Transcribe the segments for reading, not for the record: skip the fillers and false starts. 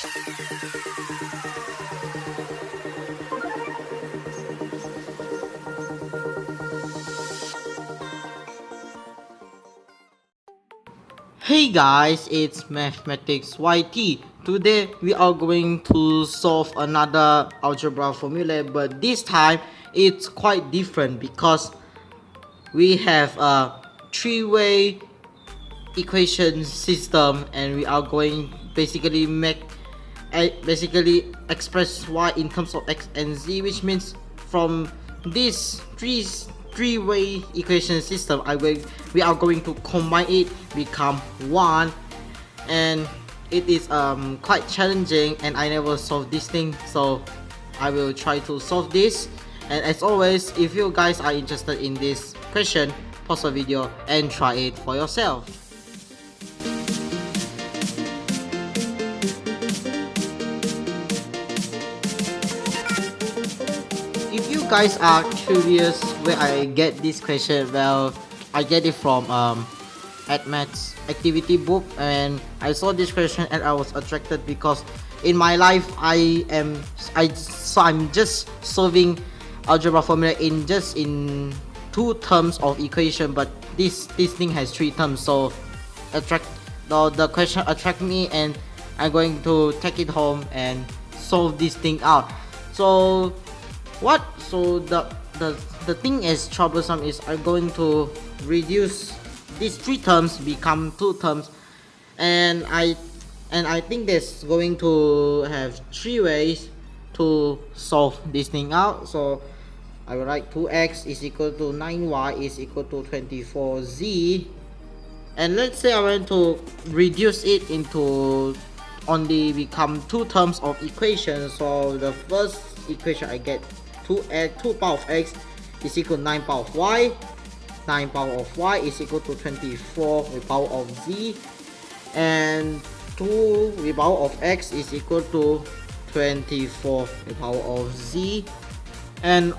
Hey guys, it's Mathematics YT. Today we are going to solve another algebra formula, but this time it's quite different because we have a three-way equation system and we are going basically express y in terms of x and z, which means from this three-way equation system we are going to combine it become one, and it is quite challenging and I never solved this thing, so I will try to solve this. And as always, if you guys are interested in this question, pause the video and try it for yourself. If you guys are curious where I get this question, well, I get it from maths activity book, and I saw this question and I was attracted because in my life I'm just solving algebra formula in two terms of equation, but this thing has three terms, so the question attract me and I'm going to take it home and solve this thing out. So the thing is troublesome is I'm going to reduce these three terms become two terms, and I think there's going to have three ways to solve this thing out. So I will write 2x is equal to 9y is equal to 24z, and let's say I want to reduce it into only become two terms of equation. So the first equation I get 2 power of x is equal to 9 power of y. 9 power of y is equal to 24 with power of z, and 2 with power of x is equal to 24 with power of z. And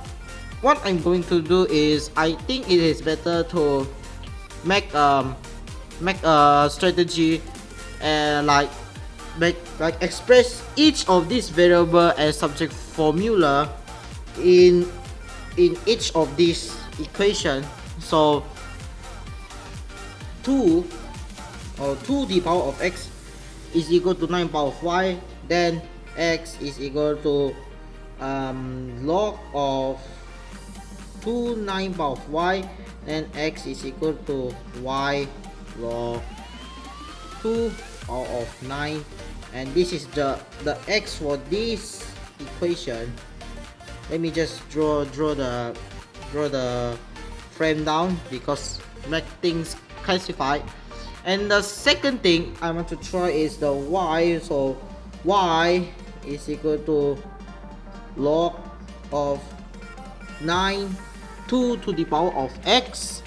what I'm going to do is I think it is better to make a strategy and like express each of these variable as subject formula in each of these equation. So 2 to the power of x is equal to 9 power of y, then x is equal to log of 2 9 power of y, then x is equal to y log 2 power of 9, and this is the x for this equation. Let me just draw the frame down because make things classified. And the second thing I want to try is the y. So y is equal to log of 9 2 to the power of x,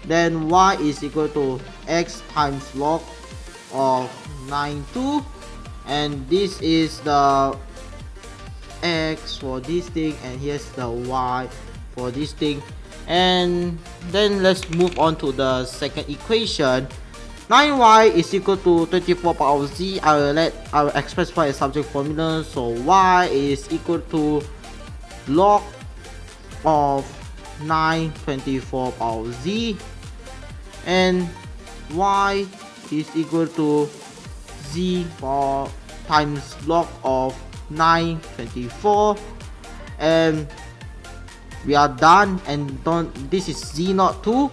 then y is equal to x times log of 9 2, and this is the x for this thing and here's the y for this thing. And then let's move on to the second equation. 9y is equal to 24 power of z. I will express y as subject formula, so y is equal to log of 9 24 power of z, and y is equal to z for times log of 9 24, and we are done. And this is z naught 2,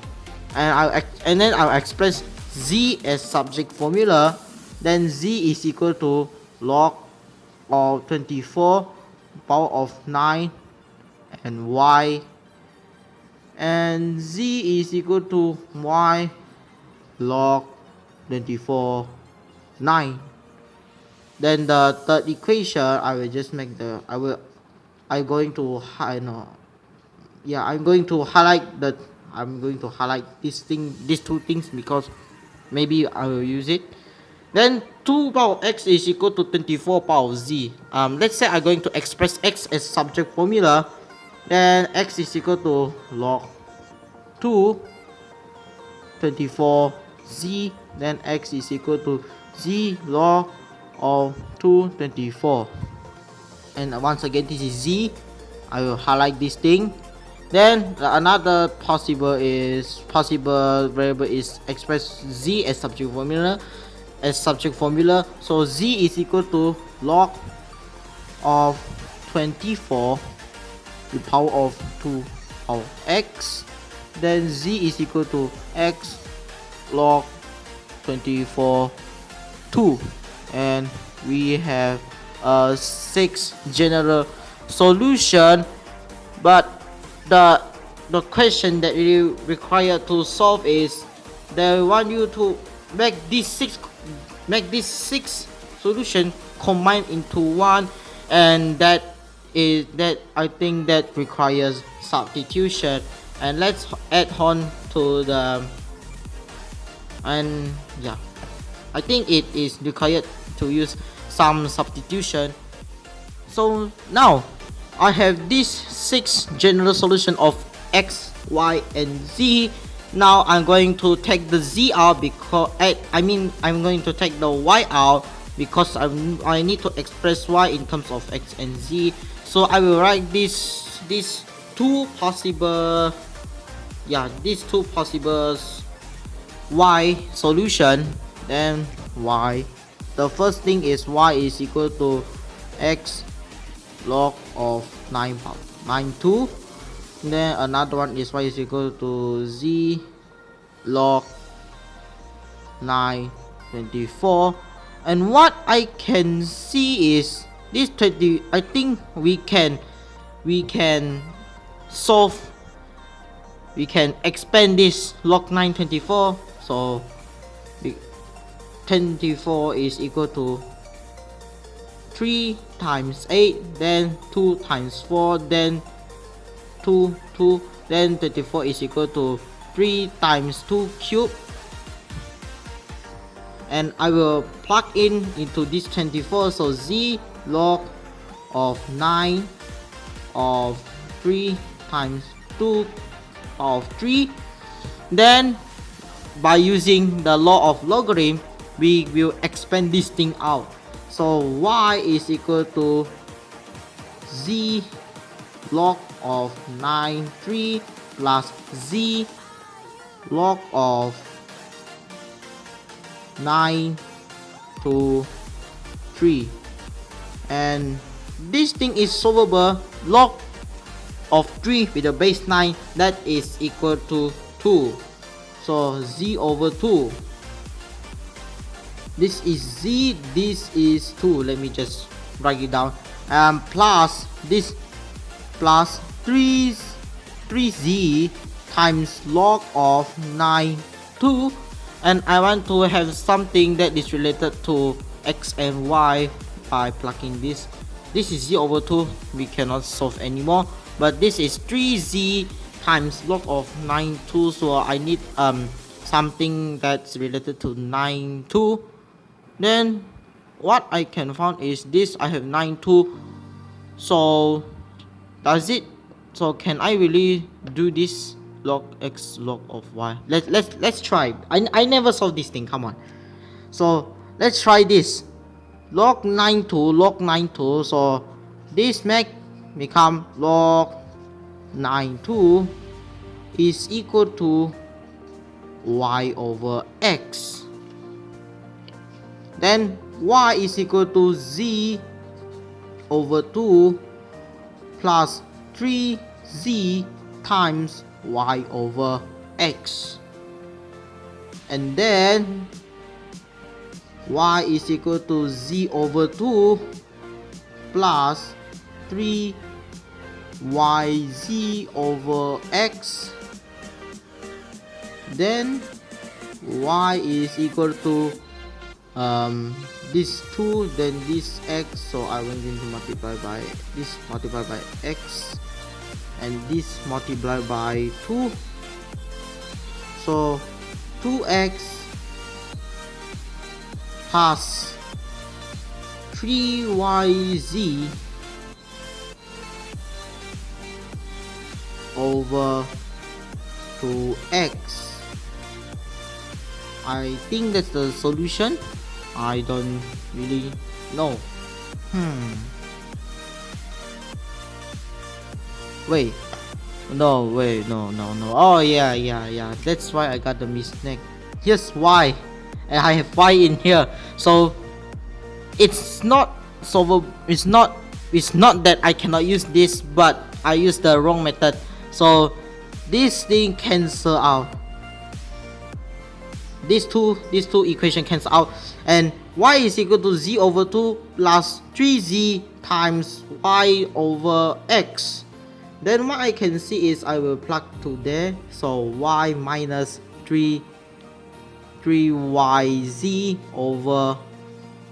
and then I'll express z as subject formula. Then z is equal to log of 24 power of 9 and y, and z is equal to y log 24 9. Then the third equation I will just make I'm going to highlight these two things because maybe I will use it. Then 2 power x is equal to 24 power z. Let's say I'm going to express x as subject formula. Then x is equal to log 2 24 z. Then x is equal to z log of 224. And once again, this is z. I will highlight this thing. Then another possible variable is express z as subject formula. So z is equal to log of 24 to the power of 2 of x. Then z is equal to x log 24 2, and we have a 6 general solution. But the question that you require to solve is they want you to make these six solution combine into one, and that I think that requires substitution. And let's add on to the, and yeah, I think it is required to use some substitution. So now I have this 6 general solution of x, y, and z. Now I'm going to take the z out because I'm going to take the y out because I need to express y in terms of x and z. So I will write these two possible y solution. Then y, the first thing is y is equal to x log of 9.2. Then another one is y is equal to z log 924. And what I can see is this 20. I think we can solve, we can expand this log 924. So 24 is equal to 3 times 8, then 2 times 4, then 2, then 24 is equal to 3 times 2 cube. And I will plug into this 24. So z log of 9 of 3 times 2 of 3. Then by using the law of logarithm, we will expand this thing out. So y is equal to z log of 9.3 plus z log of 9 to 3. And this thing is solvable. Log of 3 with the base 9, that is equal to 2. So z over 2. This is z, this is 2. Let me just write it down. Plus this plus 3z times log of 9 2. And I want to have something that is related to x and y by plugging this. This is z over 2. We cannot solve anymore. But this is 3z times log of 9 2. So I need something that's related to 9 2. Then what I can find is this. I have 9 2. So does it? So can I really do this log x log of y? Let's try. I never solved this thing. Come on. So let's try this. Log 9 2, log 9 2. So this become log 9 2 is equal to y over x. Then y is equal to z over 2 plus 3z times y over x. And then y is equal to z over 2 plus 3yz over x. Then y is equal to this 2, then this x. So I went into multiply by this, multiply by x, and this multiply by 2. So 2x plus 3yz over 2x. I think that's the solution. I don't really know. Wait. No, wait, no. Oh, yeah. That's why I got the mistake. Here's y. And I have y in here. So, it's not it's not that I cannot use this, but I use the wrong method. So, this thing cancel out. These two equations cancel out, and y is equal to z over 2 plus 3z times y over x. Then what I can see is I will plug to there, so y minus 3yz over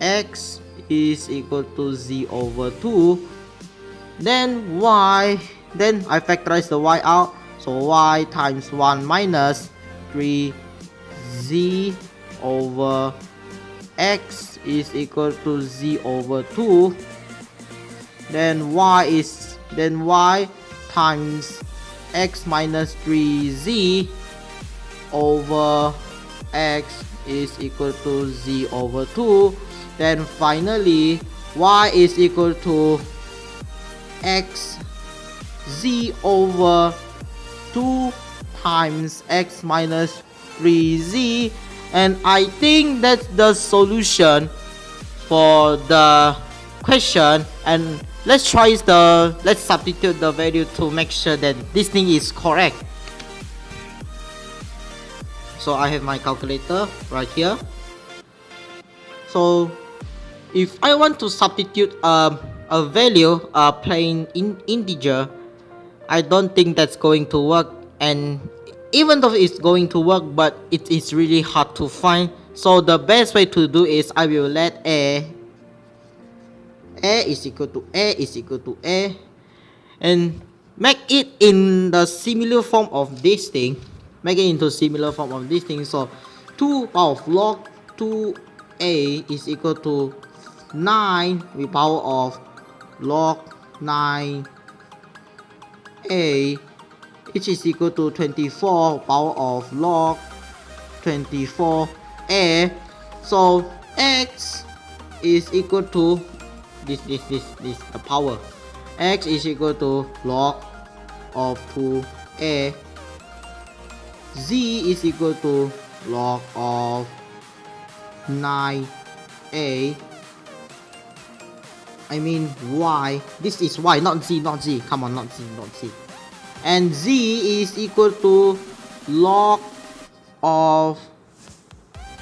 x is equal to z over 2. Then I factorize the y out, so y times 1 minus 3z over x is equal to z over 2. Then y times x minus 3z over x is equal to z over 2. Then finally y is equal to x z over 2 times x minus 3z, and I think that's the solution for the question. And let's substitute the value to make sure that this thing is correct. So I have my calculator right here. So if I want to substitute a value, a plain integer, I don't think that's going to work. And even though it's going to work, but it is really hard to find. So the best way to do is I will let a is equal to a and make it in the similar form of this thing. So 2 power of log 2a is equal to 9 with power of log 9a, which is equal to 24 power of log 24a. So x is equal to this the power. X is equal to log of 2a. Z is equal to log of 9a. I mean y. This is y, not z. Come on, not z. And z is equal to log of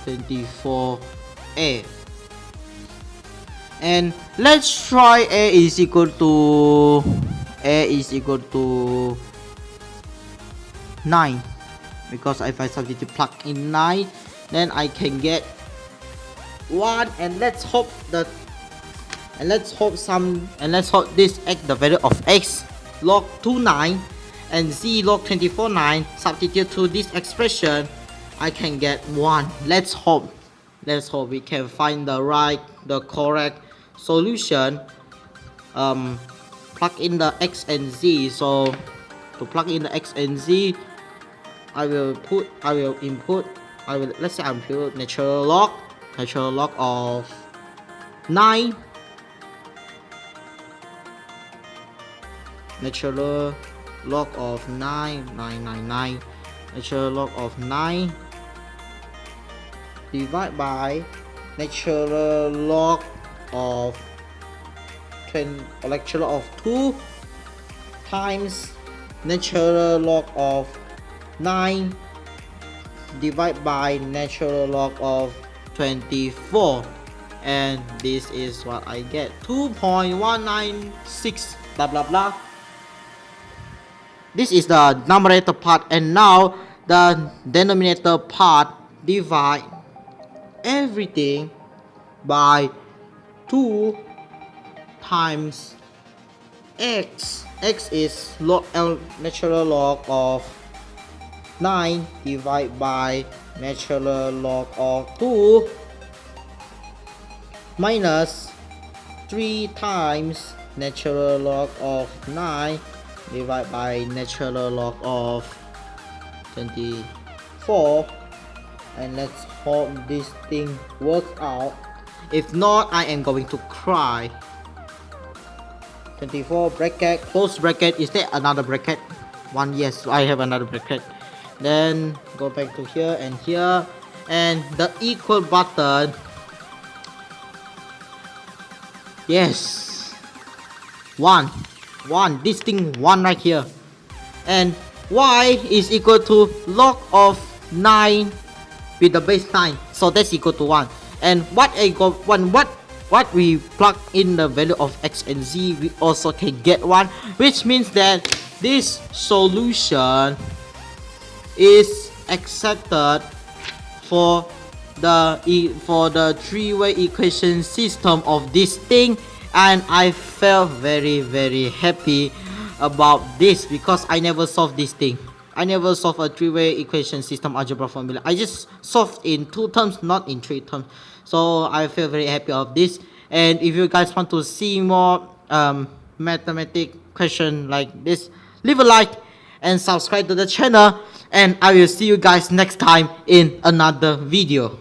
24a. And let's try a is equal to 9, because if I substitute plug in 9, then I can get 1. And let's hope this x, the value of x log 29 and z log 24/9, substitute to this expression, I can get 1. Let's hope we can find the correct solution. Plug in the x and z. So to plug in the x and z, let's say I input natural log of 9, natural log of 9 natural log of 9 divide by natural log of 2 times natural log of 9 divide by natural log of 24, and this is what I get, 2.196 blah blah blah. This is the numerator part, and now the denominator part, divide everything by 2 times x. X is natural log of 9 divided by natural log of 2 minus 3 times natural log of 9 divided by natural log of 24. And let's hope this thing works out. If not, I am going to cry. 24 bracket, close bracket. Is there another bracket? One, yes, I have another bracket. Then go back to here and here, and the equal button. Yes, one, this thing one right here, and y is equal to log of 9 with the base 9, so that's equal to 1. And what we plug in the value of x and z, we also can get 1, which means that this solution is accepted for the three-way equation system of this thing. And I felt very happy about this, because I never solved this thing. I never solved a three-way equation system algebra formula. I just solved in 2 terms, not in 3 terms. So I feel very happy of this. And if you guys want to see more mathematics question like this, leave a like and subscribe to the channel, and I will see you guys next time in another video.